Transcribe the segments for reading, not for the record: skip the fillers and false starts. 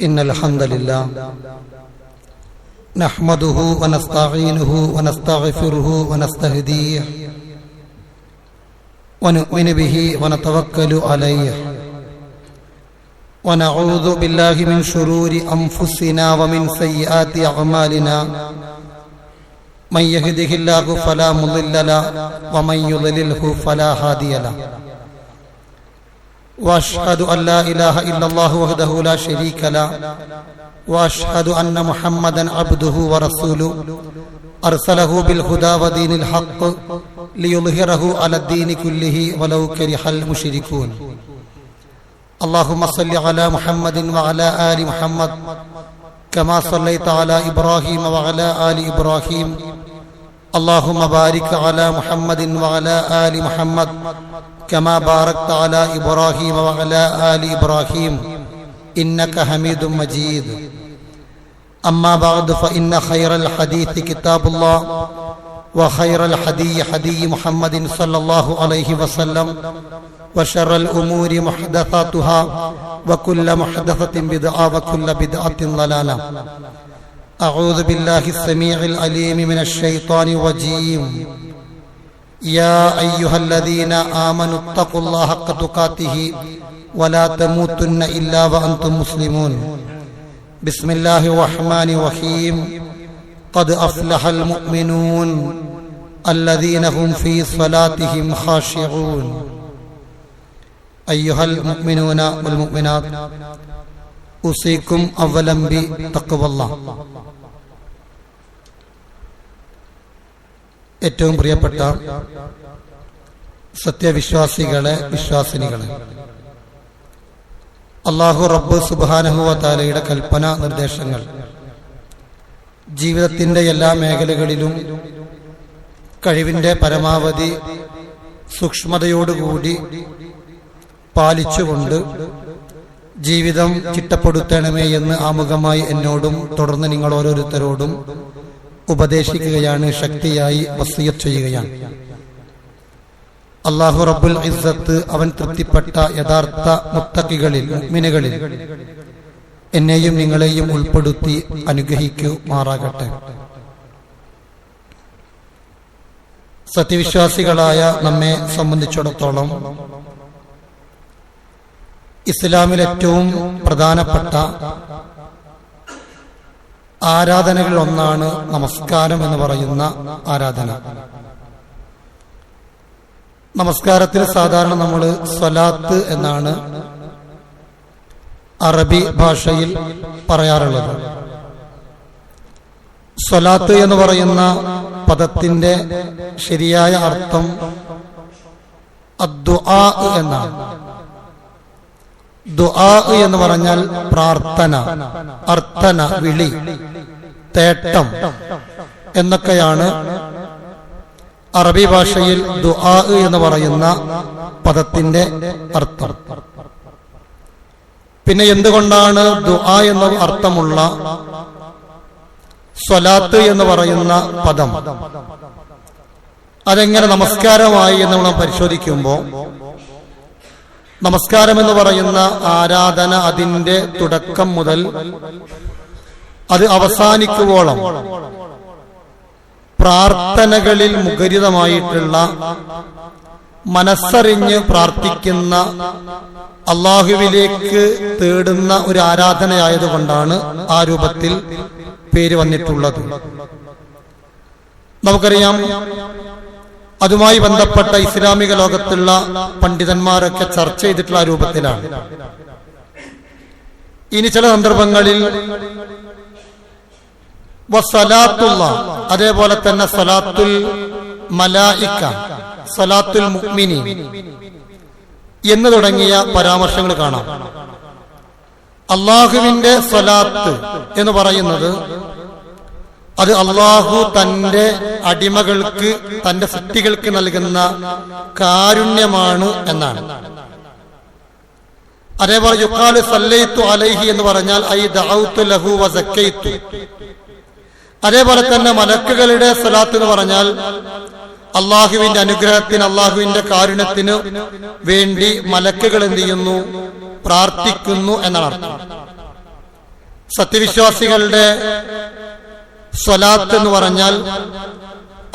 إن الحمد لله نحمده ونستعينه ونستغفره ونستهديه ونؤمن به ونتوكل عليه ونعوذ بالله من شرور أنفسنا ومن سيئات أعمالنا من يهده الله فلا مضل له ومن يضلله فلا هادي له واشهد ان لا اله الا الله وحده لا شريك له واشهد ان محمدا عبده ورسوله ارسله بالهدى ودين الحق ليظهره على الدين كله ولو كره المشركون اللهم صل على محمد وعلى ال محمد كما صليت على ابراهيم وعلى ال ابراهيم اللهم بارك على محمد وعلى ال محمد كما باركت على إبراهيم وعلى آل إبراهيم إنك حميد مجيد أما بعد فإن خير الحديث كتاب الله وخير الحدي حدي محمد صلى الله عليه وسلم وشر الأمور محدثاتها وكل محدثة بدعة وكل بدعة ضلالة أعوذ بالله السميع العليم من الشيطان الرجيم يا أيها الذين آمنوا اتقوا الله حق تقاته ولا تموتن إلا وأنتم مسلمون بسم الله الرحمن الرحيم قد أفلح المؤمنون الذين هم في صلاتهم خاشعون أيها المؤمنون والمؤمنات أوصيكم أولا بتقوى الله. ഏറ്റവും പ്രിയപ്പെട്ട സത്യവിശ്വാസികളെ, വിശ്വാസിനികളെ, അല്ലാഹു റബ്ബ് സുബ്ഹാനഹു വ തആലയുടെ കൽപ്പന നിർദ്ദേശങ്ങൾ ജീവിതത്തിന്റെ എല്ലാ മേഖലകളിലും കഴിവിന്റെ പരമാവധി സൂക്ഷ്മതയോടുകൂടി പാലിച്ചുകൊണ്ട് ജീവിതം ചിട്ടപ്പെടുത്തണമേ എന്ന് ആമുഖമായി എന്നോടും തുടർന്ന് നിങ്ങൾ ഓരോരുത്തരോടും ഉപദേശിക്കുകയാണ്, ശക്തിയായി വസിയത്ത് ചെയ്യുകയാണ്. അല്ലാഹു റബ്ബുൽ ഇസ്സത്ത് അവൻ തൃപ്തിപ്പെട്ട യഥാർത്ഥ മുത്തഖികളിൽ, മുഅ്മിനുകളിൽ എന്നെയും നിങ്ങളെയും ഉൾപ്പെടുത്തി അനുഗ്രഹിക്കുമാറാകട്ടെ. സത്യവിശ്വാസികളായ നമ്മെ സംബന്ധിച്ചിടത്തോളം ഇസ്ലാമിൽ ഏറ്റവും പ്രധാനപ്പെട്ട ആരാധനകളിൽ ഒന്നാണ് നമസ്കാരം എന്ന് പറയുന്ന ആരാധന. നമസ്കാരത്തിൽ സാധാരണ നമ്മൾ സ്വലാത്ത് എന്നാണ് അറബി ഭാഷയിൽ പറയാറുള്ളത്. സ്വലാത്ത് എന്ന് പറയുന്ന പദത്തിന്റെ ശരിയായ അർത്ഥം അദ്ദുആ എന്നാണ്. ദുആ എന്ന് പറഞ്ഞാൽ പ്രാർത്ഥന, അർത്ഥന, വിളി, തേട്ടം എന്നൊക്കെയാണ് അറബി ഭാഷയിൽ ദുആ എന്ന് പറയുന്ന പദത്തിന്റെ അർത്ഥം. പിന്നെ എന്തുകൊണ്ടാണ് ദുആ എന്ന അർത്ഥമുള്ള സ്വലാത്ത് എന്ന് പറയുന്ന പദം അതെങ്ങനെ നമസ്കാരമായി എന്ന് നമ്മൾ പരിശോധിക്കുമ്പോൾ, നമസ്കാരം എന്ന് പറയുന്ന ആരാധന അതിന്റെ തുടക്കം മുതൽ അത് അവസാനിക്കുവോളം പ്രാർത്ഥനകളിൽ മുഖരിതമായിട്ടുള്ള, മനസ്സറിഞ്ഞ് പ്രാർത്ഥിക്കുന്ന, അള്ളാഹുവിലേക്ക് തേടുന്ന ഒരു ആരാധനയായതുകൊണ്ടാണ് ആ രൂപത്തിൽ പേര് വന്നിട്ടുള്ളത്. നമുക്കറിയാം, അതുമായി ബന്ധപ്പെട്ട ഇസ്ലാമിക ലോകത്തുള്ള പണ്ഡിതന്മാരൊക്കെ ചർച്ച ചെയ്തിട്ടുള്ള രൂപത്തിലാണ്. ഇനി ചില സന്ദർഭങ്ങളിൽ വസ്സലാത്തുള്ള, അതേപോലെ തന്നെ സലാത്തുൽ മലായിക, സലാത്തുൽ മുഅ്മിനീൻ എന്ന് തുടങ്ങിയ പരാമർശങ്ങൾ കാണാം. അള്ളാഹുവിന്റെ സ്വലാത്ത് എന്ന് പറയുന്നത് അത് അള്ളാഹു തന്റെ അടിമകൾക്ക്, തന്റെ സൃഷ്ടികൾക്ക് നൽകുന്ന കാരുണ്യമാണ് എന്നാണ്. അതേപോലെ യുഖാലു സല്ലൈതു അലൈഹി എന്ന് പറഞ്ഞാൽ ഐ ദഅൗതു ലഹു വ സക്കൈതു. അതേപോലെ തന്നെ മലക്കുകളുടെ സ്വലാത്ത് എന്ന് പറഞ്ഞാൽ അള്ളാഹുവിന്റെ അനുഗ്രഹത്തിന്, അള്ളാഹുവിന്റെ കാരുണ്യത്തിന് വേണ്ടി മലക്കുകൾ എന്ത് ചെയ്യുന്നു? പ്രാർത്ഥിക്കുന്നു എന്നാണ് അർത്ഥം. സത്യവിശ്വാസികളുടെ സ്വലാത്ത് എന്ന് പറഞ്ഞാൽ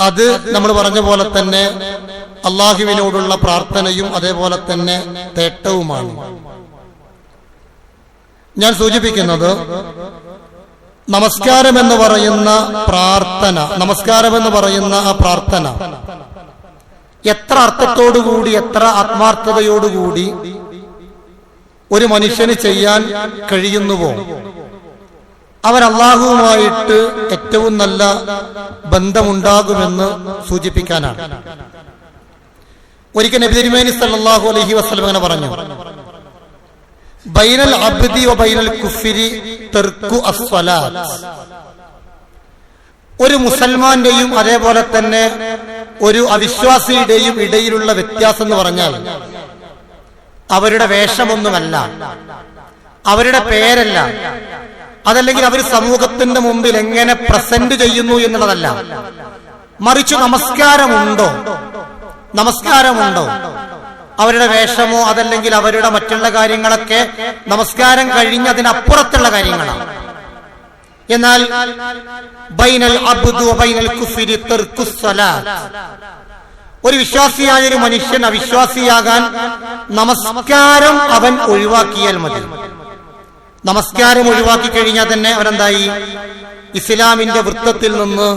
അത് നമ്മൾ പറഞ്ഞ പോലെ തന്നെ അള്ളാഹുവിനോടുള്ള പ്രാർത്ഥനയും അതേപോലെ തന്നെ തേട്ടവുമാണ്. ഞാൻ സൂചിപ്പിക്കുന്നത് നമസ്കാരം എന്ന് പറയുന്ന ആ പ്രാർത്ഥന എത്ര അർത്ഥത്തോടുകൂടി, എത്ര ആത്മാർത്ഥതയോടുകൂടി ഒരു മനുഷ്യന് ചെയ്യാൻ കഴിയുന്നുവോ അവൻ അള്ളാഹുവുമായിട്ട് ഏറ്റവും നല്ല ബന്ധമുണ്ടാകുമെന്ന് സൂചിപ്പിക്കാനാണ്. ഒരിക്കൽ നബി തിരുമേനി സല്ലല്ലാഹു അലൈഹി വസല്ലം അങ്ങനെ പറഞ്ഞു, ബൈനൽ അബ്ദി വ ബൈനൽ കുഫ്രി തർക്കു അസ്സലാത്ത്. ഒരു മുസൽമാന്റെയും അതേപോലെ തന്നെ ഒരു അവിശ്വാസിയുടെയും ഇടയിലുള്ള വ്യത്യാസം എന്ന് പറഞ്ഞാൽ അവരുടെ വേഷമൊന്നുമല്ല, അവരുടെ പേരല്ല, അതല്ലെങ്കിൽ അവർ സമൂഹത്തിന്റെ മുമ്പിൽ എങ്ങനെ പ്രസന്റ് ചെയ്യുന്നു എന്നുള്ളതല്ല, മറിച്ച് നമസ്കാരമുണ്ടോ, അവരുടെ വേഷമോ അതല്ലെങ്കിൽ അവരുടെ മറ്റുള്ള കാര്യങ്ങളൊക്കെ നമസ്കാരം കഴിഞ്ഞ് അതിനപ്പുറത്തുള്ള കാര്യങ്ങളാണ്. എന്നാൽ ബൈനൽ അബ്ദു വ ബൈനൽ കുഫ്രി തർക്കുസ് സ്വലാത്ത്, ഒരു വിശ്വാസിയായ ഒരു മനുഷ്യൻ അവിശ്വാസിയാകാൻ നമസ്കാരം അവൻ ഒഴിവാക്കിയാൽ മതി. നമസ്കാരം ഒഴിവാക്കി കഴിഞ്ഞാൽ തന്നെ അവനെന്തായി? ഇസ്ലാമിന്റെ വൃത്തത്തിൽ നിന്ന്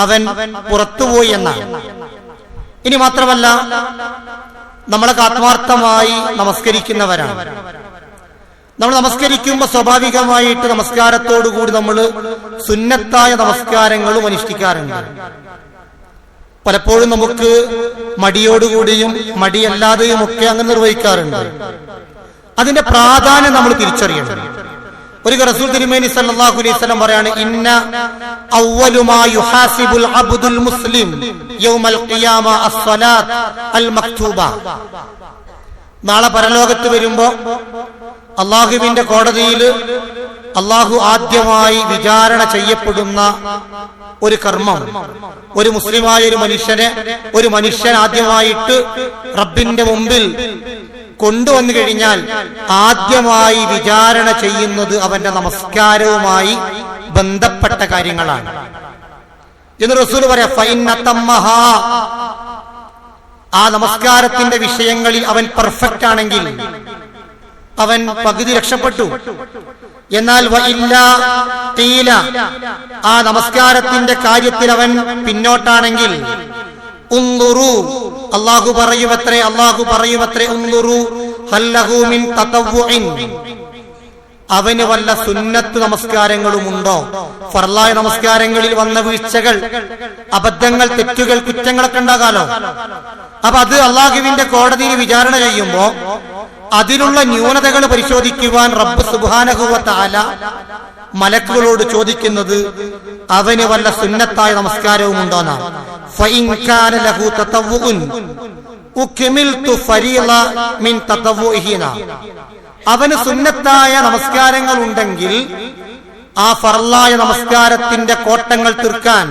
അവൻ പുറത്തുപോയി എന്നാണ്. ഇനി മാത്രമല്ല, നമ്മളൊക്കെ ആത്മാർത്ഥമായി നമസ്കരിക്കുന്നവരാണ്. നമ്മൾ നമസ്കരിക്കുമ്പോൾ സ്വാഭാവികമായിട്ട് നമസ്കാരത്തോടുകൂടി നമ്മൾ സുന്നത്തായ നമസ്കാരങ്ങളും അനുഷ്ഠിക്കാറുണ്ട്. പലപ്പോഴും നമുക്ക് മടിയോടുകൂടിയും മടിയല്ലാതെയും ഒക്കെ അങ്ങനെ നിർവഹിക്കാറുണ്ട്. അതിന്റെ പ്രാധാന്യം നമ്മൾ തിരിച്ചറിയണം. ഒരു റസൂൽ തിരുമേനി സല്ലല്ലാഹു അലൈഹി വസല്ലം പറയാണ്, ഇന്ന അവ്വലു മാ യുഹാസിബുൽ അബ്ദുൽ മുസ്ലിം യൗമൽ ഖിയാമ അസ്സലാത്ത് അൽ മക്തൂബ. നാളെ പരലോകത്ത് വരുമ്പോ അള്ളാഹുവിന്റെ കോടതിയിൽ അള്ളാഹു ആദ്യമായി വിചാരണ ചെയ്യപ്പെടുന്ന ഒരു കർമ്മം, ഒരു മുസ്ലിമായ ഒരു മനുഷ്യൻ ആദ്യമായിട്ട് റബ്ബിന്റെ മുമ്പിൽ കൊണ്ടുവന്നു കഴിഞ്ഞാൽ ആദ്യമായി വിചാരണ ചെയ്യുന്നത് അവന്റെ നമസ്കാരവുമായി ബന്ധപ്പെട്ട കാര്യങ്ങളാണ് എന്ന് റസൂൽ പറയാ. ആ നമസ്കാരത്തിന്റെ വിഷയങ്ങളിൽ അവൻ പെർഫെക്റ്റ് ആണെങ്കിൽ അവൻ പകുതി രക്ഷപ്പെട്ടു. എന്നാൽ ആ നമസ്കാരത്തിന്റെ കാര്യത്തിൽ അവൻ പിന്നോട്ടാണെങ്കിൽ അള്ളാഹു പറയുമത്രേ അവന് വല്ല സുന്നത്ത് നമസ്കാരങ്ങളുമുണ്ടോ? ഫർളായ നമസ്കാരങ്ങളിൽ വന്ന വീഴ്ചകൾ, അബദ്ധങ്ങൾ, തെറ്റുകൾ, കുറ്റങ്ങളൊക്കെ ഉണ്ടാകാലോ. അപ്പൊ അത് അള്ളാഹുവിന്റെ കോടതിയിൽ വിചാരണ ചെയ്യുമ്പോ അതിലുള്ള ന്യൂനതകൾ പരിശോധിക്കുവാൻ റബ്ബ് സുബ്ഹാനഹു വ തആല മലക്കുകളോട് ചോദിക്കുന്നത് അവന് വല്ല സുന്നത്തായ നമസ്കാരവും ഉണ്ടോന്നാണ്. ഫഇൻ കാന ലഹു തതവ്വുഉൻ ഉക്മിൽതു ഫരീള മിൻ തതവ്വുഇഹിന. അവന് സുന്നത്തായ നമസ്കാരങ്ങൾ ഉണ്ടെങ്കിൽ ആ ഫർളായ നമസ്കാരത്തിന്റെ കോട്ടങ്ങൾ തീർക്കാൻ,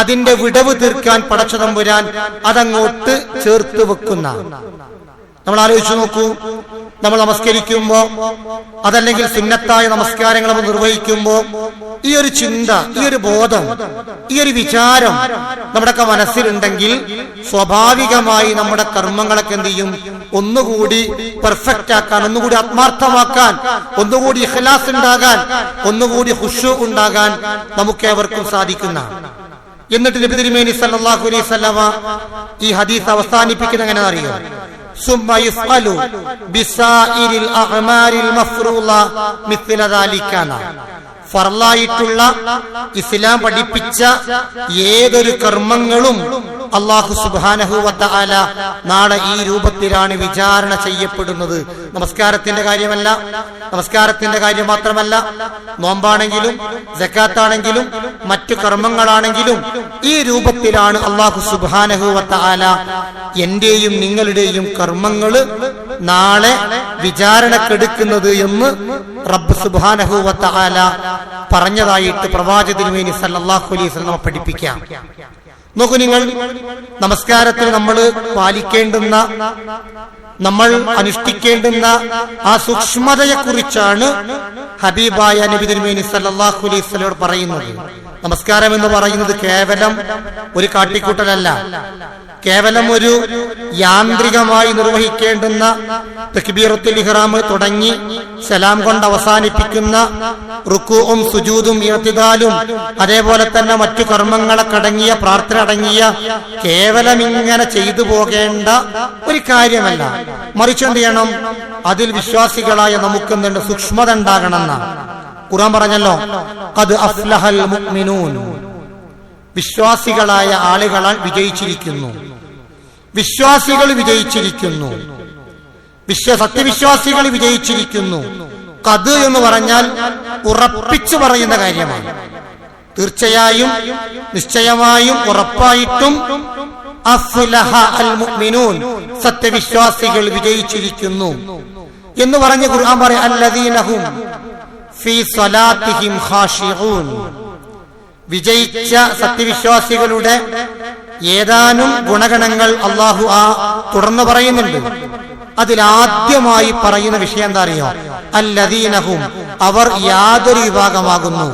അതിന്റെ വിടവ് തീർക്കാൻ പടച്ചതമ്പുരാൻ അതങ്ങോട്ട് ചേർത്ത് വെക്കുന്ന. നമ്മൾ ആലോചിച്ചു നോക്കൂ, നമ്മൾ നമസ്കരിക്കുമ്പോ അതല്ലെങ്കിൽ സുന്നത്തായ നമസ്കാരങ്ങൾ നമ്മൾ നിർവഹിക്കുമ്പോ ഈ ഒരു ചിന്ത, ഈ ഒരു ബോധം, ഈ ഒരു വിചാരം നമ്മുടെയൊക്കെ മനസ്സിലുണ്ടെങ്കിൽ സ്വാഭാവികമായി നമ്മുടെ കർമ്മങ്ങളൊക്കെ എന്ത് ചെയ്യും? ഒന്നുകൂടി പെർഫെക്റ്റ് ആക്കാൻ, ഒന്നുകൂടി ആത്മാർത്ഥമാക്കാൻ, ഒന്നുകൂടി ഇഖ്ലാസ് ഉണ്ടാകാൻ, ഒന്നുകൂടി ഖുശൂ ഉണ്ടാകാൻ നമുക്കേവർക്കും സാധിക്കുന്ന. എന്നിട്ട് നബി തിരുമേനി സല്ലല്ലാഹു അലൈഹി വസല്ലമ ഈ ഹദീസ് അവസാനിപ്പിക്കുന്ന എങ്ങനെ അറിയോ? സുമ്മ യുഫ്അലു ബിസാഇരിൽ അഅമാരിൽ മഫ്റൂള മിസ്ല ദാലികാന. ഫർളായിട്ടുള്ള ഇസ്ലാം പഠിപ്പിച്ച ഏതൊരു കർമ്മങ്ങളും അല്ലാഹു സുബ്ഹാനഹു വ തആല നാളെ ഈ രൂപത്തിലാണ് വിചാരണ ചെയ്യപ്പെടുന്നത്. നമസ്കാരത്തിന്റെ കാര്യമല്ല, നമസ്കാരത്തിന്റെ കാര്യം മാത്രമല്ല, നോമ്പാണെങ്കിലും സക്കാത്താണെങ്കിലും മറ്റു കർമ്മങ്ങളാണെങ്കിലും ഈ രൂപത്തിലാണ് അല്ലാഹു സുബ്ഹാനഹു വ തആല എന്റെയും നിങ്ങളുടെയും കർമ്മങ്ങള് നാളെ വിചാരണക്കെടുക്കുന്നത് എന്ന് റബ്ബ് സുബ്ഹാനഹു വ തആല പറഞ്ഞതായിട്ട് പ്രവാചക തിരുമേനി സല്ലല്ലാഹു അലൈഹി വസല്ലം പഠിപ്പിക്കാം. നോക്കൂ, നിങ്ങൾ നമസ്കാരത്തിൽ നമ്മൾ പാലിക്കേണ്ടുന്ന നമ്മൾ അനുഷ്ഠിക്കേണ്ടുന്ന ആ സൂക്ഷ്മതയെക്കുറിച്ചാണ് ഹബീബായ നബി തിരുമേനി സല്ലല്ലാഹു അലൈഹി വസല്ലം പറയുന്നത്. നമസ്കാരം എന്ന് പറയുന്നത് കേവലം ഒരു കാട്ടിക്കൂട്ടലല്ല, കേവലം ഒരു യാന്ത്രികമായി നിർവഹിക്കേണ്ടുന്ന തക്ബീറത്തുൽ ഇഹ്റാം തുടങ്ങി സലാം കൊണ്ട് അവസാനിപ്പിക്കുന്ന റുക്കൂഉം സുജൂദും ഇഅ്തിദാലും അതേപോലെ തന്നെ മറ്റു കർമ്മങ്ങളൊക്കെ അടങ്ങിയ പ്രാർത്ഥന അടങ്ങിയ കേവലം ഇങ്ങനെ ചെയ്തു പോകേണ്ട ഒരു കാര്യമല്ല. മറിച്ച് എന്ത് ചെയ്യണം? അതിൽ വിശ്വാസികളായ നമുക്ക് എന്തുണ്ട്? സൂക്ഷ്മത ഉണ്ടാകണമെന്നാണ് ഖുർആൻ പറഞ്ഞല്ലോ. ഖദ് അഫ്ലഹൽ മുഅ്മിനൂൻ, വിശ്വാസികളായ ആളുകളാൽ വിജയിച്ചിരിക്കുന്നു, വിശ്വാസികൾ വിജയിച്ചിരിക്കുന്നു, സത്യവിശ്വാസികൾ വിജയിച്ചിരിക്കുന്നു. ഖദ് എന്ന് പറഞ്ഞാൽ ഉറപ്പിച്ചു പറയുന്ന കാര്യമാണ്. തീർച്ചയായും നിശ്ചയമായും ഉറപ്പായിട്ടും അഫ്ലഹ അൽ മുഅ്മിനൂൻ, സത്യവിശ്വാസികൾ വിജയിച്ചിരിക്കുന്നു എന്ന് പറഞ്ഞ് ഖുർആൻ പറയും അല്ലദീനഹും ഫീ സ്വലാത്തിഹിം ഖാശിഊൻ. വിജയിച്ച സത്യവിശ്വാസികളുടെ ഏതാനും ഗുണഗണങ്ങൾ അള്ളാഹു തുടർന്ന് പറയുന്നുണ്ട്. അതിലാദ്യമായി പറയുന്ന വിഷയം എന്താ അറിയോ? അല്ലദീനഹും, അവർ യാതൊരു വിഭാഗമാകുന്നു,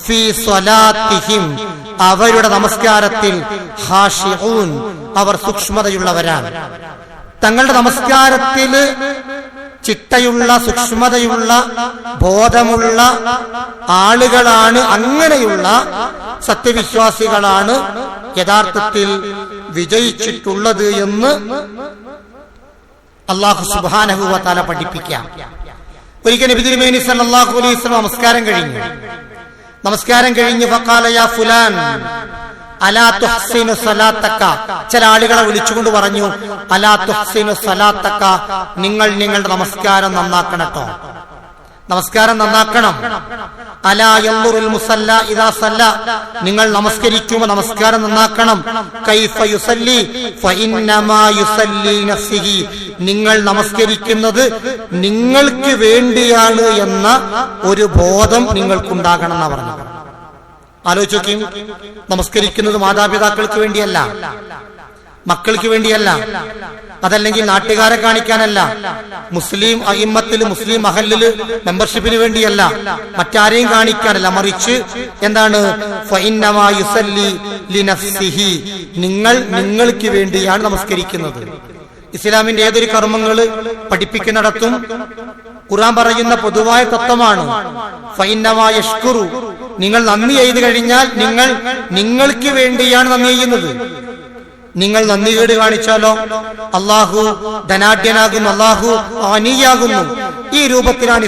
ഫീ സ്വലാത്തിഹിം, അവരുടെ നമസ്കാരത്തിൽ, ഖാശിഊൻ, അവർ സൂക്ഷ്മതയുള്ളവരാണ്. തങ്ങളുടെ നമസ്കാരത്തിൽ ചിട്ടയുള്ള സൂക്ഷ്മതയുള്ള ബോധമുള്ള ആളുകളാണ്, അങ്ങനെയുള്ള സത്യവിശ്വാസികളാണ് യഥാർത്ഥത്തിൽ വിജയിച്ചിട്ടുള്ളത് എന്ന് അല്ലാഹു സുബ്ഹാനഹു വ തആല പഠിപ്പിക്കാം. ഒരിക്കൽ നബി തിരുമേനി സല്ലല്ലാഹു അലൈഹി വസല്ലം നമസ്കാരം കഴിഞ്ഞ് ഫഖാല യാ ഫുലാൻ അലാ തുഹ്സിനു സലാത്തക, ചില ആളുകളെ വിളിച്ചുകൊണ്ട് പറഞ്ഞു, അലാ തുഹ്സിനു സലാത്തക, നിങ്ങൾ നിങ്ങളുടെ നമസ്കാരം നന്നാക്കണട്ടോ, നമസ്കാരം നന്നാക്കണം. അലാ യൻദുറുൽ മുസല്ല ഇദാ സല്ല, നിങ്ങൾ നമസ്കരിക്കുമ്പോൾ നമസ്കാരം നന്നാക്കണം. കൈഫ യുസല്ലി ഫഇന്നമാ യുസല്ലി നഫ്സിഹി, നിങ്ങൾ നമസ്കരിക്കുന്നത് നിങ്ങൾക്ക് വേണ്ടിയാണ് എന്ന ഒരു ബോധം നിങ്ങൾക്കുണ്ടാകണം എന്നാണ് പറഞ്ഞത്. ആലോചിച്ച് നോക്കിയും, നമസ്കരിക്കുന്നത് മാതാപിതാക്കൾക്ക് വേണ്ടിയല്ല, മക്കൾക്ക് വേണ്ടിയല്ല, അതല്ലെങ്കിൽ നാട്ടുകാരെ കാണിക്കാനല്ല, മുസ്ലിം അയിമ്മത്തിൽ മുസ്ലിം മഹല്ലില് മെമ്പർഷിപ്പിന് വേണ്ടിയല്ല, മറ്റാരെയും കാണിക്കാനല്ല, മറിച്ച് എന്താണ്? ഫഇന്നമാ യുസല്ലി ലിനഫ്സിഹി, നിങ്ങൾക്ക് വേണ്ടിയാണ് നമസ്കരിക്കുന്നത്. ഇസ്ലാമിന്റെ ഏതൊരു കർമ്മങ്ങൾ പഠിപ്പിക്കുന്നിടത്തും ഖുർആൻ പറയുന്ന പൊതുവായ തത്വമാണ് ഫഇന്നമാ യഷ്കുറു, നിങ്ങൾ നന്ദി ചെയ്തു കഴിഞ്ഞാൽ നിങ്ങൾക്ക് വേണ്ടിയാണ് നന്ദി ചെയ്യുന്നത്. നിങ്ങൾ നന്ദികേട് കാണിച്ചാലോ അള്ളാഹു ധനാഢ്യനാകുന്നു, അള്ളാഹു അനിയാകുന്നു. ഈ രൂപത്തിലാണ്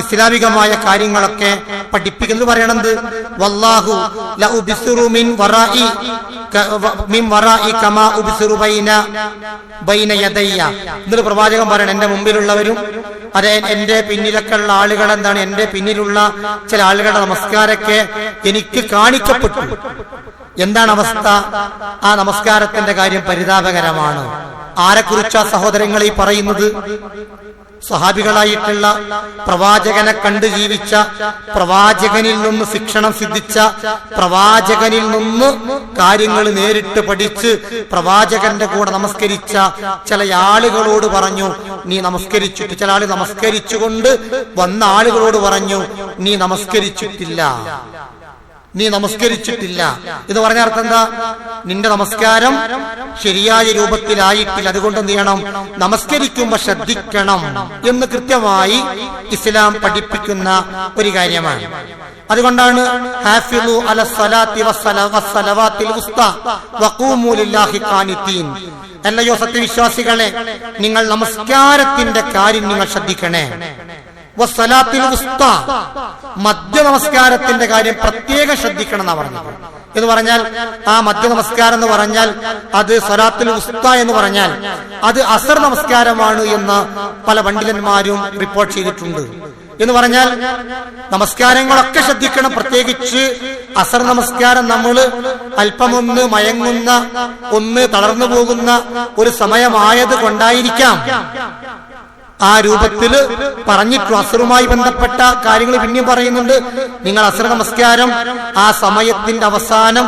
ഇസ്ലാമികമായ കാര്യങ്ങളൊക്കെ പഠിപ്പിക്കുന്നത്. പറയണത് വല്ലാഹു ലഉബ്സിറു മിൻ വറാഇ കമാ ഉബ്സിറു ബൈന യദയ്യ. എന്നിട്ട് പ്രവാചകൻ പറയണം, എന്റെ മുമ്പിലുള്ളവരും അതെ എന്റെ പിന്നിലൊക്കെ ഉള്ള ആളുകൾ എന്താണ്, എന്റെ പിന്നിലുള്ള ചില ആളുകളുടെ നമസ്കാരമൊക്കെ എനിക്ക് കാണിക്കപ്പെട്ടു. എന്താണ് അവസ്ഥ? ആ നമസ്കാരത്തിന്റെ കാര്യം പരിതാപകരമാണ്. ആരെക്കുറിച്ചാ സഹോദരങ്ങൾ ഈ പറയുന്നത്? സ്വഹാബികളായിട്ടുള്ള പ്രവാചകനെ കണ്ടു ജീവിച്ച, പ്രവാചകനിൽ നിന്ന് ശിക്ഷണം സിദ്ധിച്ച, പ്രവാചകനിൽ നിന്ന് കാര്യങ്ങൾ നേരിട്ട് പഠിച്ച് പ്രവാചകന്റെ കൂടെ നമസ്കരിച്ച ചില ആളുകളോട് പറഞ്ഞു, നീ നമസ്കരിച്ചിട്ട്, ചില ആള് നമസ്കരിച്ചുകൊണ്ട് വന്ന ആളുകളോട് പറഞ്ഞു, നീ നമസ്കരിച്ചിട്ടില്ല എന്ന് പറഞ്ഞ അർത്ഥം എന്താ? നിന്റെ നമസ്കാരം ശരിയായ രൂപത്തിലായിട്ടില്ല, അതുകൊണ്ട് എന്ത് ചെയ്യണം? നമസ്കരിക്കുമ്പോ ശ്രദ്ധിക്കണം എന്ന് കൃത്യമായി ഇസ്ലാം പഠിപ്പിക്കുന്ന ഒരു കാര്യമാണ്. അതുകൊണ്ടാണ് ഹാഫിളു അലസ്സലാത്തി വസ്സലവാത്തിൽ ഉസ്താ വഖൂമു ലില്ലാഹി ഖാനിതീൻ, അല്ലയോ സത്യവിശ്വാസികളെ, നിങ്ങൾ നമസ്കാരത്തിന്റെ കാര്യം നിങ്ങൾ ശ്രദ്ധിക്കണേ. വസ്സലാത്തിൽ ഉസ്താ, മധ്യ നമസ്കാരത്തിന്റെ കാര്യം പ്രത്യേകം ശ്രദ്ധിക്കണം എന്നാ പറഞ്ഞത്. എന്ന് പറഞ്ഞാൽ ആ മധ്യ നമസ്കാരം എന്ന് പറഞ്ഞാൽ അത് സ്വലാത്തുൽ ഉസ്ത എന്ന് പറഞ്ഞാൽ അത് അസർ നമസ്കാരമാണ് എന്ന് പല പണ്ഡിതന്മാരും റിപ്പോർട്ട് ചെയ്തിട്ടുണ്ട്. എന്ന് പറഞ്ഞാൽ നമസ്കാരങ്ങളൊക്കെ ശ്രദ്ധിക്കണം. പ്രത്യേകിച്ച് അസർ നമസ്കാരം നമ്മൾ അല്പമൊന്ന് മയങ്ങുന്ന, ഒന്ന് തളർന്നു പോകുന്ന ഒരു സമയമായത് കൊണ്ടായിരിക്കാം ആ രൂപത്തിൽ പറഞ്ഞിട്ടു. അസ്റുമായി ബന്ധപ്പെട്ട കാര്യങ്ങൾ പിന്നെയും പറയുന്നുണ്ട്. നിങ്ങൾ അസ്ർ നമസ്കാരം ആ സമയത്തിന്റെ അവസാനം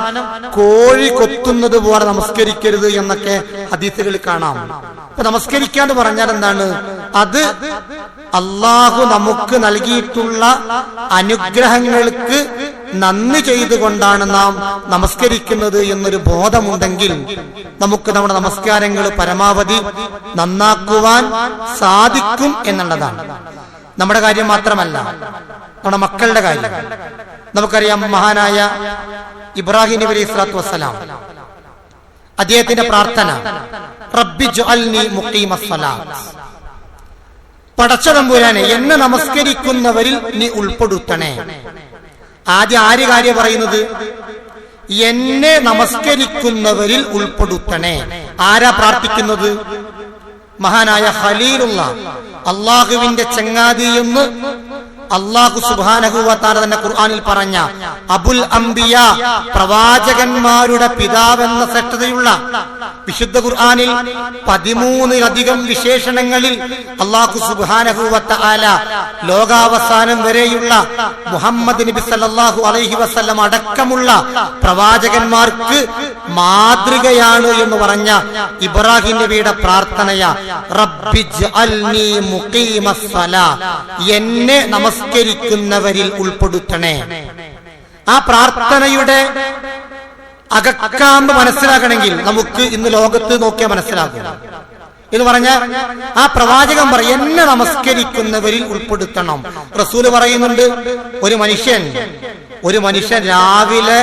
കോഴി കൊത്തുന്നത് പോലെ നമസ്കരിക്കരുത് എന്നൊക്കെ ഹദീസുകളിൽ കാണാം. അപ്പൊ നമസ്കരിക്കാന്ന് പറഞ്ഞാൽ എന്താണ്? അത് അള്ളാഹു നമുക്ക് നൽകിയിട്ടുള്ള അനുഗ്രഹങ്ങൾക്ക് നന്ദി ചെയ്തുകൊണ്ടാണ് നാം നമസ്കരിക്കുന്നത് എന്നൊരു ബോധമുണ്ടെങ്കിൽ നമുക്ക് നമ്മുടെ നമസ്കാരങ്ങൾ പരമാവധി നന്നാക്കുവാൻ സാധിക്കും എന്നുള്ളതാണ്. നമ്മുടെ കാര്യം മാത്രമല്ല, നമ്മുടെ മക്കളുടെ കാര്യം. നമുക്കറിയാം, മഹാനായ ഇബ്രാഹിം നബി അലൈഹി സ്വലാത്തു വസ്സലാം അദ്ദേഹത്തിന്റെ പ്രാർത്ഥന റബ്ബി ജഅൽനി മുഖീമസ്സലാത്ത്, പടച്ച തമ്പുരാനെ എന്നെ നമസ്കരിക്കുന്നവരിൽ നീ ഉൾപ്പെടുത്തണേ. ആദ്യം ആര് കാര്യം പറയുന്നത്? എന്നെ നമസ്കരിക്കുന്നവരിൽ ഉൾപ്പെടുത്തണേ. ആരാ പ്രാർത്ഥിക്കുന്നത്? മഹാനായ ഖലീലുള്ള, അള്ളാഹുവിന്റെ ചങ്ങാതി എന്ന് അള്ളാഹു സുബ്ഹാനഹു വ തആല തന്നെ ഖുർആനിൽ പറഞ്ഞ അബുൽ അംബിയ, പ്രവാചകന്മാരുടെ പിതാവെന്ന ശ്രദ്ധയുള്ള വിശുദ്ധ ഖുർആനിൽ 13-ലധികം വിശേഷണങ്ങളിൽ അള്ളാഹു സുബ്ഹാനഹു വ തആല ലോകാവസാനം വരെയുള്ള മുഹമ്മദ് നബി സല്ലല്ലാഹു അലൈഹി വസല്ലം അടക്കമുള്ള പ്രവാചകന്മാർക്ക് മാതൃകയാണ് എന്ന് പറഞ്ഞ ഇബ്രാഹിം നബിയുടെ പ്രാർത്ഥനയാ റബ്ബി ജഅൽനി മുഖീമസ്സലാ, എന്നെ നമസ്കരിക്കുന്നവരിൽ ഉൾപ്പെടുത്തണേ. ആ പ്രാർത്ഥനയുടെ അകക്കാമ്പ് മനസ്സിലാക്കണമെങ്കിൽ നമുക്ക് ഇന്ന് ലോകത്ത് നോക്കിയാൽ മനസ്സിലാകും. എന്ന് പറഞ്ഞാൽ ആ പ്രവാചകൻ പറയും എന്നെ നമസ്കരിക്കുന്നവരിൽ ഉൾപ്പെടുത്തണം. റസൂല് പറയുന്നുണ്ട്, ഒരു മനുഷ്യൻ രാവിലെ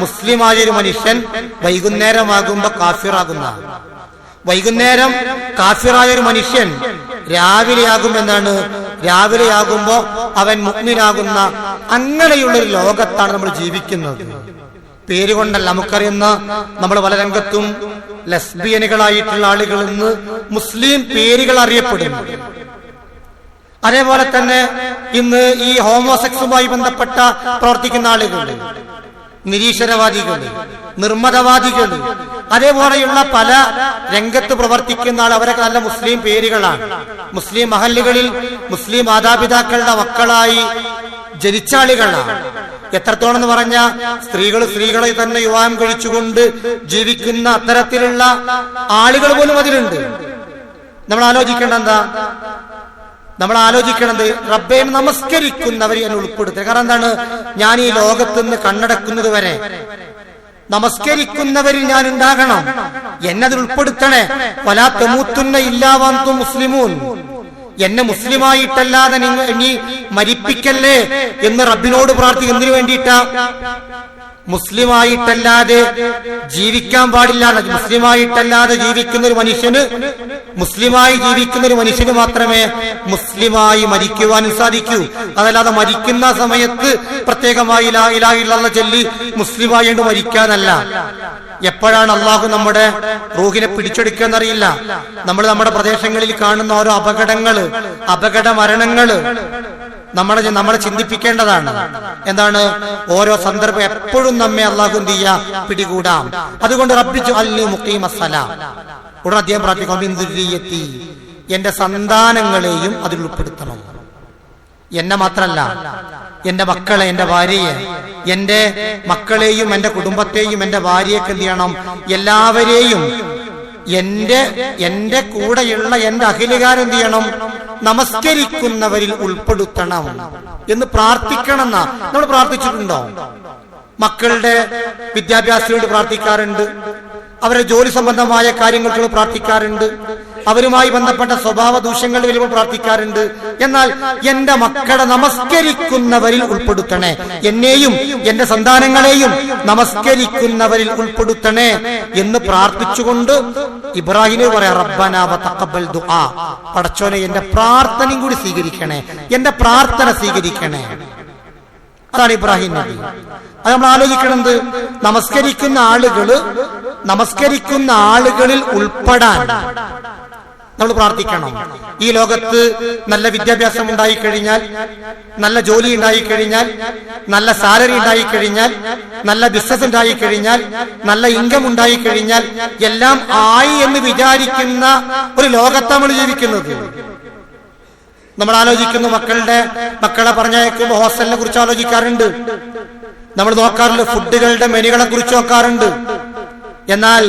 മുസ്ലിമായ ഒരു മനുഷ്യൻ വൈകുന്നേരമാകുമ്പോ കാഫിറാകുന്ന, വൈകുന്നേരം കാഫിറായ ഒരു മനുഷ്യൻ രാവിലെയാകുമ്പോ അവൻ മുഅ്മിനാകുന്ന അങ്ങനെയുള്ളൊരു ലോകത്താണ് നമ്മൾ ജീവിക്കുന്നത്. പേരുകൊണ്ടല്ല, നമുക്കറിയുന്ന നമ്മൾ പല രംഗത്തും ലെസ്ബിയനുകളായിട്ടുള്ള ആളുകൾ ഇന്ന് മുസ്ലിം പേരുകൾ അറിയപ്പെടുന്നു. അതേപോലെ തന്നെ ഇന്ന് ഈ ഹോമോസെക്സുമായി ബന്ധപ്പെട്ട പ്രവർത്തിക്കുന്ന ആളുകൾ, നിരീശ്വരവാദികൾ, നിർമ്മതവാദികൾ, അതേപോലെയുള്ള പല രംഗത്ത് പ്രവർത്തിക്കുന്ന ആൾ, അവരൊക്കെ നല്ല മുസ്ലിം പേരുകളാണ്. മുസ്ലിം മഹല്ലുകളിൽ മുസ്ലിം മാതാപിതാക്കളുടെ മക്കളായി ജനിച്ച ആളുകളാണ്. എത്രത്തോളം എന്ന് പറഞ്ഞ സ്ത്രീകളെ തന്നെ വിവാഹം കഴിച്ചുകൊണ്ട് ജീവിക്കുന്ന അത്തരത്തിലുള്ള ആളുകൾ പോലും അതിലുണ്ട്. നമ്മൾ ആലോചിക്കേണ്ടത് റബ്ബേ നമസ്കരിക്കുന്നവരെ എന്നെ ഉൾപ്പെടുത്തുക. കാരണം എന്താണ്? ഞാൻ ഈ ലോകത്തുനിന്ന് കണ്ണടക്കുന്നത് വരെ നമസ്കരിക്കുന്നവരിൽ ഞാൻ ഉണ്ടാകണം, എന്നതിൽ ഉൾപ്പെടുത്തണേ. വലാ തമൂത്തുന്ന ഇല്ലാ വഅൻതും മുസ്ലിമൂൻ, എന്നെ മുസ്ലിമായിട്ടല്ലാതെ നീ മരിപ്പിക്കല്ലേ എന്ന് റബ്ബിനോട് പ്രാർത്ഥിക്കും. എന്തിനു വേണ്ടിയിട്ടാ? മുസ്ലിമായിട്ടല്ലാതെ ജീവിക്കാൻ പാടില്ല. മുസ്ലിമായിട്ടല്ലാതെ ജീവിക്കുന്ന ഒരു മനുഷ്യന് മാത്രമേ മുസ്ലിമായി മരിക്കുവാനും സാധിക്കൂ. അതല്ലാതെ മരിക്കുന്ന സമയത്ത് പ്രത്യേകമായി ലാ ഇലാഹ ഇല്ലല്ലാഹ് ചൊല്ലി മുസ്ലിമായി മരിക്കാനല്ല. എപ്പോഴാണ് അള്ളാഹു നമ്മുടെ റൂഹിനെ പിടിച്ചെടുക്കുക എന്നറിയില്ല. നമ്മൾ നമ്മുടെ പ്രദേശങ്ങളിൽ കാണുന്ന ഓരോ അപകട മരണങ്ങള് നമ്മളെ ചിന്തിപ്പിക്കേണ്ടതാണ്. എന്താണ്? ഓരോ സന്ദർഭം എപ്പോഴും നമ്മെ അള്ളാഹു എന്ത് ചെയ്യാ? പിടികൂടാം. അതുകൊണ്ട് റബ്ബി ജഅൽനി മുഖീമസ്സലാ, ഉടനെ അദ്ദേഹം പ്രാർത്ഥിക്കും മിൻ ദുർരിയ്യത്തി, എന്റെ സന്താനങ്ങളെയും അതിൽ ഉൾപ്പെടുത്തണം. എന്നെ മാത്രല്ല, എന്റെ മക്കളെ, എന്റെ ഭാര്യയെ, എന്റെ മക്കളെയും എന്റെ കുടുംബത്തെയും എന്റെ ഭാര്യയൊക്കെ എന്ത് ചെയ്യണം? എല്ലാവരെയും എന്റെ കൂടെയുള്ള എന്റെ അഖിലുകാരെന്ത് ചെയ്യണം? നമസ്കരിക്കുന്നവരിൽ ഉൾപ്പെടുത്തണം എന്ന് പ്രാർത്ഥിക്കണം. നമ്മൾ പ്രാർത്ഥിച്ചിട്ടുണ്ടോ? മക്കളുടെ വിദ്യാഭ്യാസത്തിന് വേണ്ടി പ്രാർത്ഥിക്കാറുണ്ട്, അവരുടെ ജോലി സംബന്ധമായ കാര്യങ്ങൾക്ക് പ്രാർത്ഥിക്കാറുണ്ട്, അവരുമായി ബന്ധപ്പെട്ട സ്വഭാവ ദൂഷ്യങ്ങൾ വരുമ്പോൾ പ്രാർത്ഥിക്കാറുണ്ട്. എന്നാൽ എന്റെ മക്കളെ നമസ്കരിക്കുന്നവരിൽ ഉൾപ്പെടുത്തണേ, എന്നെയും എന്റെ സന്താനങ്ങളെയും നമസ്കരിക്കുന്നവരിൽ ഉൾപ്പെടുത്തണേ എന്ന് പ്രാർത്ഥിച്ചുകൊണ്ട് ഇബ്രാഹിം പറയാം റബ്ബനാ വതഖബ്ബൽ ദുആ, പടച്ചോനെ എന്റെ പ്രാർത്ഥനയും കൂടി സ്വീകരിക്കണേ, എന്റെ പ്രാർത്ഥന സ്വീകരിക്കണേ. അതാണ് ഇബ്രാഹിം നബി. അത് നമ്മൾ ആലോചിക്കണത്, നമസ്കരിക്കുന്ന ആളുകളിൽ ഉൾപ്പെടാൻ നമ്മൾ പ്രാർത്ഥിക്കണം. ഈ ലോകത്ത് നല്ല വിദ്യാഭ്യാസം ഉണ്ടായിക്കഴിഞ്ഞാൽ, നല്ല ജോലി ഉണ്ടായിക്കഴിഞ്ഞാൽ, നല്ല സാലറി ഉണ്ടായിക്കഴിഞ്ഞാൽ, നല്ല ബിസിനസ് ഉണ്ടായിക്കഴിഞ്ഞാൽ, നല്ല ഇൻകം ഉണ്ടായിക്കഴിഞ്ഞാൽ എല്ലാം ആയി എന്ന് വിചാരിക്കുന്ന ഒരു ലോകത്താണ് നമ്മൾ ജീവിക്കുന്നത്. നമ്മൾ ആലോചിക്കുന്നു, മക്കളെ പറഞ്ഞയക്കുമ്പോൾ ഹോസ്റ്റലിനെ കുറിച്ച് ആലോചിക്കാറുണ്ട്, നമ്മൾ നോക്കാറുണ്ട്, ഫുഡുകളുടെ മെനുകളെ കുറിച്ച് നോക്കാറുണ്ട്. എന്നാൽ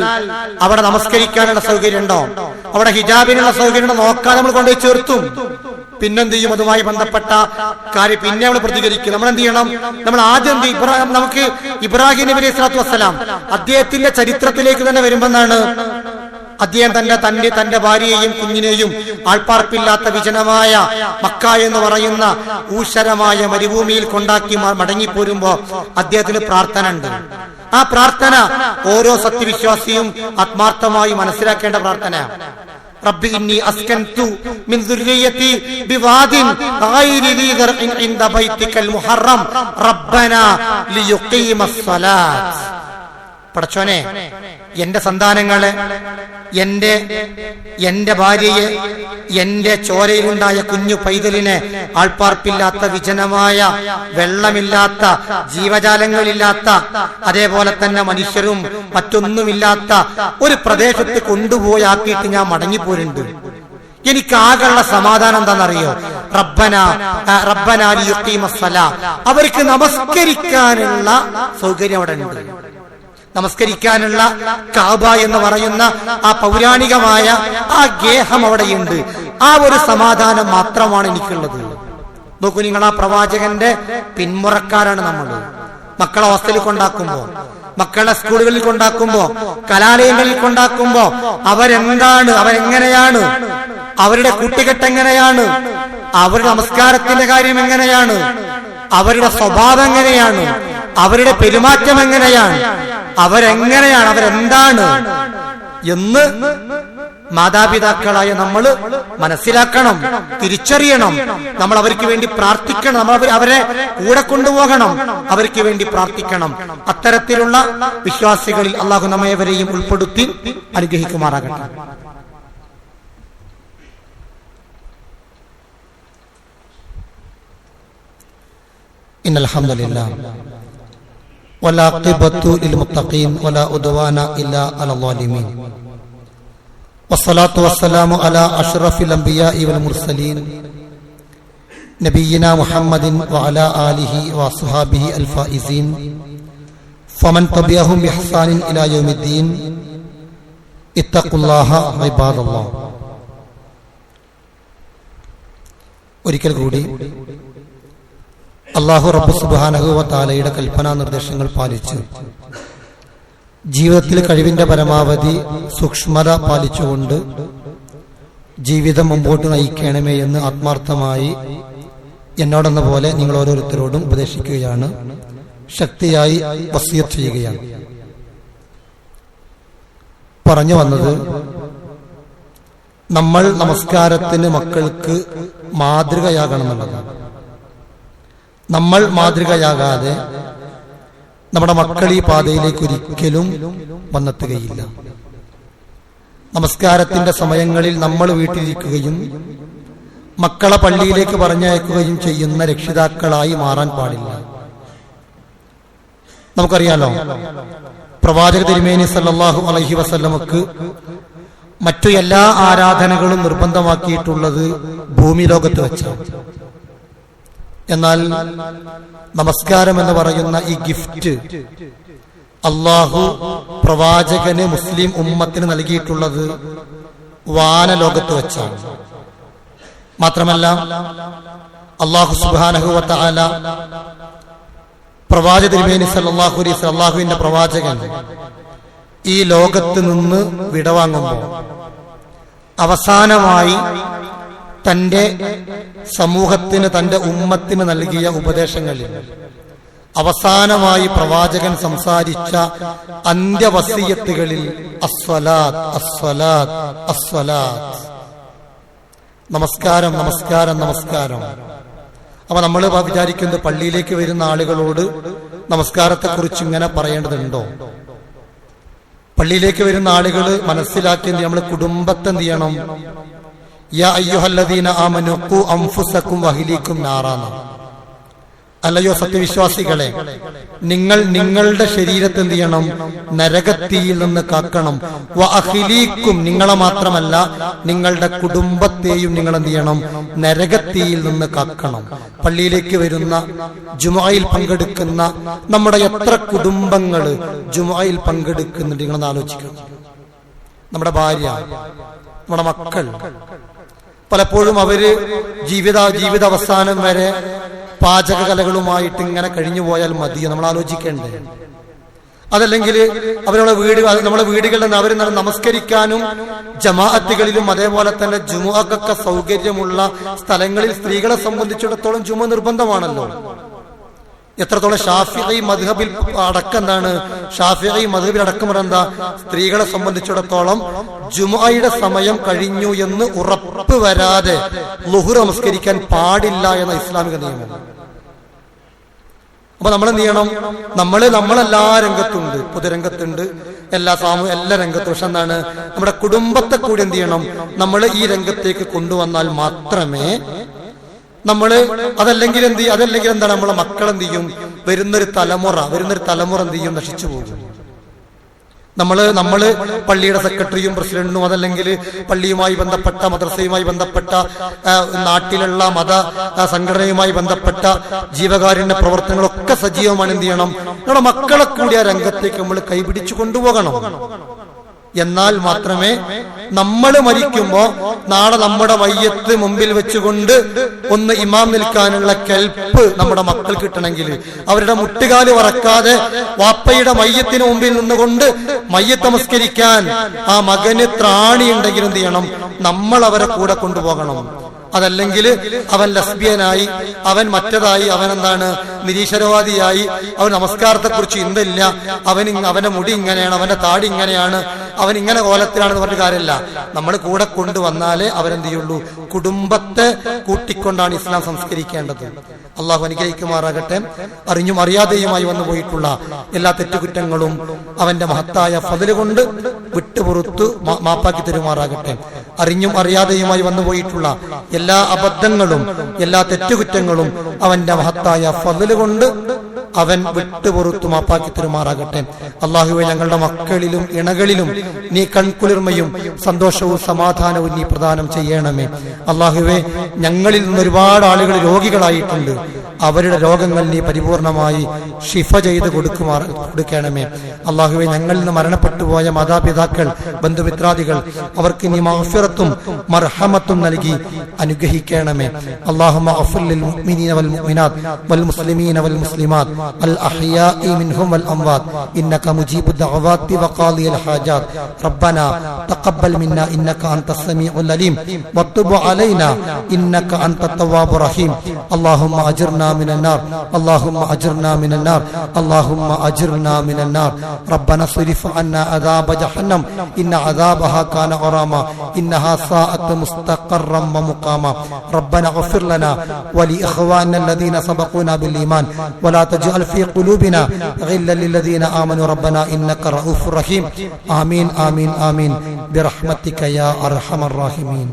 അവിടെ നമസ്കരിക്കാനുള്ള സൗകര്യം ഉണ്ടോ, അവിടെ ഹിജാബിനുള്ള സൗകര്യം ഉണ്ടോ നോക്കാൻ നമ്മൾ കൊണ്ടുപോയി ചേർത്തും. പിന്നെന്ത് ചെയ്യും? അതുമായി ബന്ധപ്പെട്ട കാര്യം പിന്നെ നമ്മൾ പ്രതികരിക്കും. നമ്മൾ എന്ത് ചെയ്യണം? നമ്മൾ ആദ്യം നമുക്ക് ഇബ്രാഹിം നബി അലൈഹി സ്വലാത്തു വസ്സലാം അദ്ദേഹത്തിന്റെ ചരിത്രത്തിലേക്ക് തന്നെ വരുമ്പോഴാണ് അദ്ദേഹം തന്റെ ഭാര്യയെയും കുഞ്ഞിനെയും ആൾപ്പാർപ്പില്ലാത്ത വിജനമായ മക്ക എന്ന് പറയുന്ന ഊഷരമായ മരുഭൂമിയിൽ കൊണ്ടാക്കി മടങ്ങിപ്പോരുമ്പോ അദ്ദേഹത്തിന് പ്രാർത്ഥന ഉണ്ട്. ആ പ്രാർത്ഥന ഓരോ സത്യവിശ്വാസിയും ആത്മാർത്ഥമായി മനസ്സിലാക്കേണ്ട പ്രാർത്ഥന. റബ്ബി ഇന്നി അസ്കൻതു മിൻ ദുർരിയതി ബിവാദിൻ ഗൈരി ദീ ദർഇൻ ഇൻദ ബൈതികൽ മുഹറം റബ്ബനാ ലിയുഖീമസ് സ്വലാത്ത്. പടച്ചോനെ, എന്റെ സന്താനങ്ങളെ, എന്റെ ഭാര്യയെ, എന്റെ ചോരയിലുണ്ടായ കുഞ്ഞു പൈതലിനെ ആൾപ്പാർപ്പില്ലാത്ത വിജനമായ വെള്ളമില്ലാത്ത ജീവജാലങ്ങളില്ലാത്ത അതേപോലെ തന്നെ മനുഷ്യരും മറ്റൊന്നുമില്ലാത്ത ഒരു പ്രദേശത്ത് കൊണ്ടുപോയി ആക്കിയിട്ട് ഞാൻ മടങ്ങിപ്പോരുന്നുണ്ട്. എനിക്ക് ആകെയുള്ള സമാധാനം എന്താണെന്നറിയോ? റബ്ബനാ ലിയുഖീമസ് സ്വലാ. അവർക്ക് നമസ്കരിക്കാനുള്ള സൗകര്യം അവിടെ ഉണ്ട്. നമസ്കരിക്കാനുള്ള കഅബ എന്ന് പറയുന്ന ആ പൗരാണികമായ ആ ഗേഹം അവിടെയുണ്ട്. ആ ഒരു സമാധാനം മാത്രമാണ് എനിക്കുള്ളത്. നോക്കൂ, നിങ്ങൾ ആ പ്രവാചകന്റെ പിന്മുറക്കാരാണ് നമ്മൾ. മക്കളെ ഹോസ്റ്റലിൽ കൊണ്ടാക്കുമ്പോ, മക്കളെ സ്കൂളുകളിൽ കൊണ്ടാക്കുമ്പോ, കലാലയങ്ങളിൽ കൊണ്ടാക്കുമ്പോ അവരെന്താണ്, അവരെങ്ങനെയാണ്, അവരുടെ കൂട്ടുകെട്ട് എങ്ങനെയാണ്, അവരുടെ നമസ്കാരത്തിന്റെ കാര്യം എങ്ങനെയാണ്, അവരുടെ സ്വഭാവം എങ്ങനെയാണ്, അവരുടെ പെരുമാറ്റം എങ്ങനെയാണ്, അവരെന്താണ് എന്ന് മാതാപിതാക്കളായ നമ്മൾ മനസ്സിലാക്കണം, തിരിച്ചറിയണം. നമ്മൾ അവർക്ക് വേണ്ടി പ്രാർത്ഥിക്കണം, നമ്മൾ അവരെ കൂടെ കൊണ്ടുപോകണം, അവർക്ക് വേണ്ടി പ്രാർത്ഥിക്കണം. അത്തരത്തിലുള്ള വിശ്വാസികളിൽ അള്ളാഹു നമ്മേവരെയും ഉൾപ്പെടുത്തി അനുഗ്രഹിക്കുമാറാകട്ടെ. ഇന്നൽ ഹംദുലില്ലാഹ് والعاقبة للمتقين ولا عدوان إلا على الظالمين والصلاة والسلام على أشرف الأنبياء والمرسلين نبينا محمد وعلى آله وصحبه الفائزين فمن تبعهم بإحسان إلى يوم الدين اتقوا الله عباد الله. ഒരിക്കൽ കൂടി അല്ലാഹു റബ്ബ് സുബ്ഹാനഹു വ തആലയുടെ കൽപ്പനാ നിർദ്ദേശങ്ങൾ പാലിച്ച് ജീവിതത്തിൽ കഴിവിന്റെ പരമാവധി സൂക്ഷ്മത പാലിച്ചുകൊണ്ട് ജീവിതം മുമ്പോട്ട് നയിക്കണമേ എന്ന് ആത്മാർത്ഥമായി എന്നോടെന്ന പോലെ നിങ്ങൾ ഓരോരുത്തരോടും ഉപദേശിക്കുകയാണ്, ശക്തിയായി വസിയത്ത് ചെയ്യുകയാണ്. പറഞ്ഞു വന്നത്, നമ്മൾ നമസ്കാരത്തിന് മക്കൾക്ക് മാതൃകയാകണമെന്നുള്ളതാണ്. നമ്മൾ മാതൃകയാകാതെ നമ്മുടെ മക്കൾ ഈ പാതയിലേക്ക് ഒരിക്കലും വന്നെത്തുകയില്ല. നമസ്കാരത്തിന്റെ സമയങ്ങളിൽ നമ്മൾ വീട്ടിലിരിക്കുകയും മക്കളെ പള്ളിയിലേക്ക് പറഞ്ഞയക്കുകയും ചെയ്യുന്ന രക്ഷിതാക്കളായി മാറാൻ പാടില്ല. നമുക്കറിയാലോ, പ്രവാചക തിരുമേനി സല്ലല്ലാഹു അലൈഹി വസല്ലമക്ക് മറ്റു എല്ലാ ആരാധനകളും നിർബന്ധമാക്കിയിട്ടുള്ളത് ഭൂമി ലോകത്ത് വെച്ചാണ്. എന്നാൽ നമസ്കാരം എന്ന് പറയുന്ന ഈ ഗിഫ്റ്റ് അള്ളാഹു പ്രവാചകന് മുസ്ലിം ഉമ്മത്തിന് നൽകിയിട്ടുള്ളത് വാനലോകത്ത് വെച്ചാണ്. മാത്രമല്ല, അള്ളാഹു സുബ്ഹാനഹു വ തആല പ്രവാചക തിരുമേനി സല്ലല്ലാഹു അലൈഹി വസല്ലം, അള്ളാഹുവിന്റെ പ്രവാചകൻ ഈ ലോകത്ത് നിന്ന് വിടവാങ്ങുമ്പോൾ അവസാനമായി തന്റെ സമൂഹത്തിന്, തന്റെ ഉമ്മത്തിന് നൽകിയ ഉപദേശങ്ങളിൽ അവസാനമായി പ്രവാചകൻ സംസാരിച്ച അന്ത്യവസിയത്തുകളിൽ അസ്സലാത്ത് അസ്സലാത്ത് അസ്സലാത്ത്, നമസ്കാരം നമസ്കാരം നമസ്കാരം. അപ്പൊ നമ്മൾ വിചാരിക്കുന്നത് പള്ളിയിലേക്ക് വരുന്ന ആളുകളോട് നമസ്കാരത്തെക്കുറിച്ച് ഇങ്ങനെ പറയേണ്ടതുണ്ടോ? പള്ളിയിലേക്ക് വരുന്ന ആളുകൾ മനസ്സിലാക്കി നമ്മൾ കുടുംബത്തെ എന്ത് ചെയ്യണം? യാ അയ്യുഹല്ലദീന ആമനൂ ഖൂ അൻഫുസകും വഅഹ്ലീകും നാറാ. അല്ലയോ സത്യവിശ്വാസികളെ, നിങ്ങൾ നിങ്ങളുടെ ശരീരത്തെ എന്ത് ചെയ്യണം? നരകത്തിയിൽ നിന്ന് കാക്കണം. വ അഖിലീക്കും, നിങ്ങളെ മാത്രമല്ല നിങ്ങളുടെ കുടുംബത്തെയും നിങ്ങൾ എന്ത് ചെയ്യണം? നരകത്തിയിൽ നിന്ന് കാക്കണം. പള്ളിയിലേക്ക് വരുന്ന, ജുമുഅയിൽ പങ്കെടുക്കുന്ന നമ്മുടെ എത്ര കുടുംബങ്ങൾ ജുമുഅയിൽ പങ്കെടുക്കുന്നുണ്ട്? നിങ്ങളൊന്ന് ആലോചിക്കണം. നമ്മുടെ ഭാര്യ, നമ്മുടെ മക്കൾ, പലപ്പോഴും അവര് ജീവിതാവസാനം വരെ പാചകകലകളുമായിട്ട് ഇങ്ങനെ കഴിഞ്ഞു പോയാൽ മതിയോ? നമ്മൾ ആലോചിക്കേണ്ടേ? അതല്ലെങ്കിൽ നമ്മുടെ വീടുകളിൽ നിന്ന് അവർ നമസ്കരിക്കാനും ജമാഅത്തുകളിലും അതേപോലെ തന്നെ ജുമുഅക്കൊക്കെ സൗകര്യമുള്ള സ്ഥലങ്ങളിൽ സ്ത്രീകളെ സംബന്ധിച്ചിടത്തോളം ജുമുഅ നിർബന്ധമാണല്ലോ. എത്രത്തോളം ഷാഫിഈ മദ്ഹബിൽ അടക്കം എന്താണ്? ഷാഫിഈ മദ്ഹബിൽ അടക്കം എന്താ? സ്ത്രീകളെ സംബന്ധിച്ചിടത്തോളം ജുമുഅയുടെ സമയം കഴിഞ്ഞു എന്ന് ഉറപ്പ് വരാതെ ളുഹ്ർ നമസ്കരിക്കാൻ പാടില്ല എന്ന ഇസ്ലാമിക നിയമം. അപ്പൊ നമ്മൾ എന്ത് ചെയ്യണം? നമ്മളെല്ലാ രംഗത്തുണ്ട്, പൊതുരംഗത്തുണ്ട്, എല്ലാ രംഗത്തും. പക്ഷെ എന്താണ്? നമ്മുടെ കുടുംബത്തെ കൂടി എന്ത് ചെയ്യണം? നമ്മൾ ഈ രംഗത്തേക്ക് കൊണ്ടുവന്നാൽ മാത്രമേ അതല്ലെങ്കിൽ എന്താണ്? നമ്മളെ മക്കൾ എന്ത് ചെയ്യും? വരുന്നൊരു തലമുറ എന്ത് ചെയ്യും? നശിച്ചു പോകും. നമ്മള് പള്ളിയുടെ സെക്രട്ടറിയും പ്രസിഡന്റും അതല്ലെങ്കിൽ പള്ളിയുമായി ബന്ധപ്പെട്ട മദ്രസയുമായി ബന്ധപ്പെട്ട നാട്ടിലുള്ള മത സംഘടനയുമായി ബന്ധപ്പെട്ട ജീവകാരുണ്യ പ്രവർത്തനങ്ങളൊക്കെ സജീവമാണ്. എന്ത് ചെയ്യണം? നമ്മുടെ മക്കളെ കൂടി ആ രംഗത്തേക്ക് നമ്മൾ കൈപിടിച്ചു കൊണ്ടുപോകണം. എന്നാൽ മാത്രമേ നമ്മൾ മരിക്കുമ്പോ നാളെ നമ്മുടെ മയ്യത്ത് മുമ്പിൽ വെച്ചുകൊണ്ട് ഒന്ന് ഇമാം നിൽക്കാനുള്ള കെൽപ്പ് നമ്മുടെ മക്കൾ കിട്ടണമെങ്കിൽ, അവരുടെ മുട്ടുകാല് വറക്കാതെ വാപ്പയുടെ മയ്യത്തിന് മുമ്പിൽ നിന്നുകൊണ്ട് മയ്യത്ത് നമസ്കരിക്കാൻ ആ മകന് ത്രാണി ഉണ്ടെങ്കിൽ എന്ത് ചെയ്യണം? നമ്മൾ അവരെ കൂടെ കൊണ്ടുപോകണം. അതല്ലെങ്കിൽ അവൻ ലസ്ബിയനായി, അവൻ മറ്റതായി, അവൻ എന്താണ്? നിരീശ്വരവാദിയായി, അവൻ നമസ്കാരത്തെക്കുറിച്ച് ചിന്തയില്ല, അവന്റെ മുടി ഇങ്ങനെയാണ്, അവന്റെ താടി ഇങ്ങനെയാണ്, അവൻ ഇങ്ങനെ കോലത്തിലാണെന്ന് പറഞ്ഞ കാര്യമില്ല. നമ്മൾ കൂടെ കൊണ്ടുവന്നാലേ അവരെന്ത് ചെയ്യുള്ളൂ? കുടുംബത്തെ കൂട്ടിക്കൊണ്ടാണ് ഇസ്ലാം സംസ്കരിക്കേണ്ടത്. അള്ളാഹു അനുഗ്രഹിക്കുമാറാകട്ടെ. അറിഞ്ഞും അറിയാതെയുമായി വന്നു പോയിട്ടുള്ള എല്ലാ തെറ്റുകുറ്റങ്ങളും അവന്റെ മഹത്തായ ഫദ്ല് കൊണ്ട് വിട്ടുപുറത്ത് മാപ്പാക്കി തരുമാറാകട്ടെ. അറിഞ്ഞും അറിയാതെയുമായി വന്നു പോയിട്ടുള്ള എല്ലാ അബദ്ധങ്ങളും എല്ലാ തെറ്റുകുറ്റങ്ങളും അവന്റെ മഹത്തായ ഫദ്ല് കൊണ്ട് അവൻ വിട്ടുപുറത്തു മാപ്പാക്കി തരുമാറാകട്ടെ. അള്ളാഹുവെ, ഞങ്ങളുടെ മക്കളിലും ഇണകളിലും നീ കൺകുളിർമയും സന്തോഷവും സമാധാനവും നീ പ്രദാനം ചെയ്യണമേ. അള്ളാഹുവെ, ഞങ്ങളിൽ നിന്ന് ഒരുപാട് രോഗികളായിട്ടുണ്ട്. അവരുടെ രോഗങ്ങൾ നീ പരിപൂർണമായി ഷിഫ ചെയ്ത് കൊടുക്കണമേ. അള്ളാഹുവെ, ഞങ്ങളിൽ നിന്ന് മരണപ്പെട്ടു പോയ മാതാപിതാക്കൾ, ബന്ധുമിത്രാദികൾ, അവർക്ക് നീ മഗ്ഫിറത്തും മർഹമത്തും നൽകി അനുഗ്രഹിക്കണമേ. അല്ലാഹുമ്മ അഗ്ഫിർ ലിൽ മുഅ്മിനീന വൽ മുഅ്മിനാത്ത് വൽ മുസ്ലിമീന വൽ മുസ്ലിമാത്ത് അൽ അഹ്യാഇ മിൻഹും വൽ അംവാത്ത് ഇന്നക മുജീബുദ് ദഅവാതി വഖാദിയൽ ഹാജാത്ത്. റബ്ബനാ തഖബ്ബൽ മിന്നാ ഇന്നക അൻതസ് സമീഉൽ അലീം വതുബ് അലൈനാ ഇന്നക അൻതത് തവ്വാബുർ റഹീം. അല്ലാഹുമ്മ അജിർനാ മിനൻ നാർ, അല്ലാഹുമ്മ അജിർനാ മിനൻ നാർ, അല്ലാഹുമ്മ അജിർനാ മിനൻ നാർ. റബ്ബനാ സ്രിഫ് അന്നാ അദാബ ജഹന്നം ഇന്ന അദാബഹാ കാന ഗറാമ ഇന്നഹാ സാഅത്ത് മുസ്തഖറൻ വമുഖാമ. റബ്ബനാ اغفر لنا ولإخواننا الذين سبقونا بالإيمان ولا تجعل في قلوبنا غلا للذين آمنوا ربنا إنك رؤوف رحيم. آمين آمين آمين برحمتك يا أرحم الراحمين.